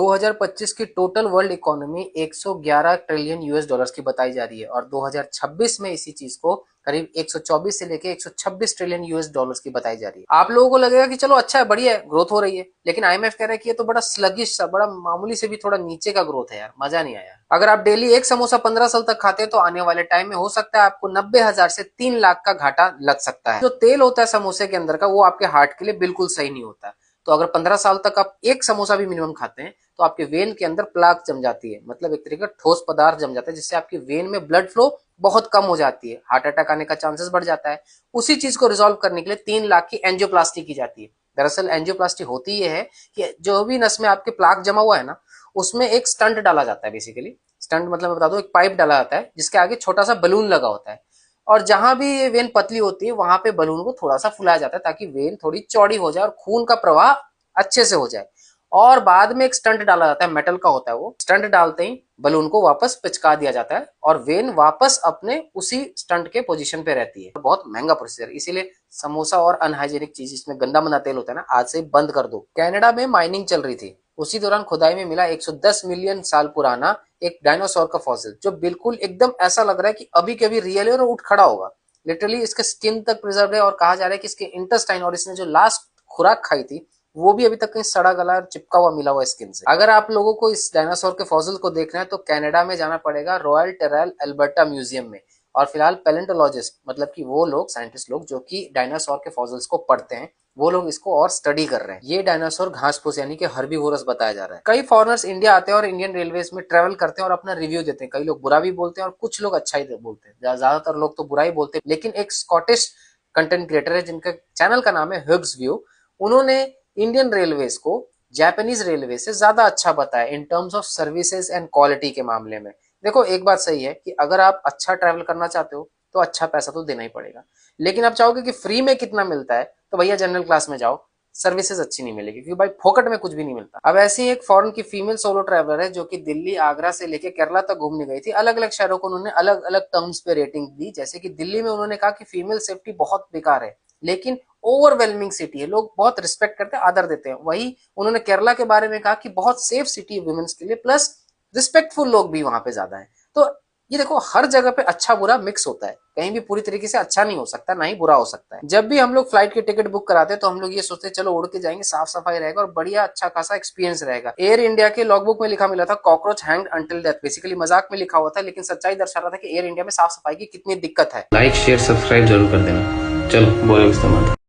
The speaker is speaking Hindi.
2025 की total world economy 111 trillion US dollars की बताई जा रही है और 2026 में इसी चीज को करीब 124 से लेके 126 ट्रिलियन यूएस डॉलर्स की बताई जा रही है। आप लोगों को लगेगा कि चलो अच्छा है, बढ़िया है, ग्रोथ हो रही है, लेकिन आईएमएफ कह रहा है कि ये तो बड़ा स्लगिश सा, बड़ा मामूली से भी थोड़ा नीचे का ग्रोथ है यार, मजा नहीं आया। अगर आप डेली एक समोसा 15 साल तक खाते हैं तो आने वाले टाइम में हो सकता है आपको 90,000 से 3 लाख का घाटा लग सकता है। जो तेल होता है समोसे के अंदर का, वो आपके हार्ट के लिए बिल्कुल सही नहीं होता। तो अगर 15 साल तक आप एक समोसा भी मिनिमम खाते हैं तो आपके वेन के अंदर प्लाक जम जाती है, मतलब एक तरीके का ठोस पदार्थ जम जाता है, जिससे आपकी वेन में ब्लड फ्लो बहुत कम हो जाती है, हार्ट अटैक आने का चांसेस बढ़ जाता है। उसी चीज को रिजॉल्व करने के लिए 3 लाख की एंजियोप्लास्टी की जाती है। दरअसल एंजियोप्लास्टी होती ये है कि जो भी नस में आपके प्लाक जमा हुआ है ना, उसमें एक स्टंट डाला जाता है। बेसिकली स्टंट मतलब मैं बता दूं, एक पाइप डाला जाता है जिसके आगे छोटा सा बलून लगा होता है, और जहां भी ये वेन पतली होती है वहां पे बलून को थोड़ा सा फुलाया जाता है ताकि वेन थोड़ी चौड़ी हो जाए और खून का प्रवाह अच्छे से हो जाए। और बाद में एक स्टंट डाला जाता है, मेटल का होता है वो। स्टंट डालते ही बलून को वापस पिचका दिया जाता है और वेन वापस अपने उसी स्टंट के पोजीशन पे रहती है। बहुत महंगा प्रोसीजर, इसीलिए समोसा और अनहाइजेनिक चीज, इसमें गंदा मंदा तेल होता है ना, आज से बंद कर दो। कनाडा में माइनिंग चल रही थी, उसी दौरान खुदाई में मिला 110 मिलियन साल पुराना एक डायनासोर का फॉसिल, जो बिल्कुल एकदम ऐसा लग रहा है कि अभी के अभी रियल है और उठ खड़ा होगा। लिटरली इसके स्किन तक प्रिजर्व है और कहा जा रहा है कि इसके इंटेस्टाइन और इसने जो लास्ट खुराक खाई थी वो भी अभी तक कहीं सड़ा गला और चिपका हुआ मिला हुआ स्किन से। अगर आप लोगों को इस डायनासोर के फॉसिल को देखना है तो कनाडा में जाना पड़ेगा, रॉयल टेरल अल्बर्टा म्यूजियम में। और फिलहाल पैलेंटोलॉजिस्ट, मतलब कि वो लोग, साइंटिस्ट लोग जो कि डायनासोर के फॉसिल्स को पढ़ते हैं, वो लोग इसको और स्टडी कर रहे हैं। ये डायनासोर घास फूस यानी कि हर्बीवोरस बताया जा रहा है। कई फॉरेनर्स इंडिया आते हैं और इंडियन रेलवेज में ट्रेवल करते हैं और अपना रिव्यू देते हैं। कई लोग बुरा भी बोलते हैं और कुछ लोग अच्छा ही बोलते हैं, ज्यादातर लोग तो बुरा ही बोलते हैं। लेकिन एक स्कॉटिश कंटेंट क्रिएटर है जिनका चैनल का नाम है ह्यूग्स व्यू, उन्होंने इंडियन रेलवेज को जापानीज रेलवे से ज्यादा अच्छा बताया in terms of services and quality के मामले में। देखो एक बात सही है कि अगर आप अच्छा ट्रैवल करना चाहते हो तो अच्छा पैसा तो देना ही पड़ेगा, लेकिन आप चाहोगे कि फ्री में कितना मिलता है तो भैया जनरल क्लास में जाओ, सर्विसेज अच्छी नहीं मिलेगी, क्योंकि भाई फोकट में कुछ भी नहीं मिलता। अब ऐसी एक फॉरेन की फीमेल सोलो ट्रैवलर है जो कि दिल्ली, आगरा से लेके केरला तक घूमने गई थी। अलग अलग शहरों को उन्होंने अलग अलग टर्म्स पे रेटिंग दी। जैसे कि दिल्ली में उन्होंने कहा कि फीमेल सेफ्टी बहुत बेकार है, लेकिन ओवरवेलमिंग सिटी है, लोग बहुत रिस्पेक्ट करते हैं, आदर देते हैं। वही उन्होंने केरला के बारे में कहा कि बहुत सेफ सिटी है वुमेन्स के लिए, प्लस रिस्पेक्टफुल लोग भी वहां पे ज्यादा है। तो ये देखो, हर जगह पे अच्छा बुरा मिक्स होता है, कहीं भी पूरी तरीके से अच्छा नहीं हो सकता, ना ही बुरा हो सकता है। जब भी हम लोग फ्लाइट की टिकट बुक कराते हैं तो हम लोग ये सोचते हैं चलो उड़ के जाएंगे, साफ सफाई रहेगा और बढ़िया अच्छा खासा एक्सपीरियंस रहेगा। एयर इंडिया के लॉगबुक में लिखा मिला था cockroach hanged until death, basically मजाक में लिखा हुआ था, लेकिन सच्चाई दर्शा रहा था कि एयर इंडिया में साफ सफाई की कितनी दिक्कत है। लाइक शेयर सब्सक्राइब जरूर कर देना। चलो बोलो इस्तेमाल।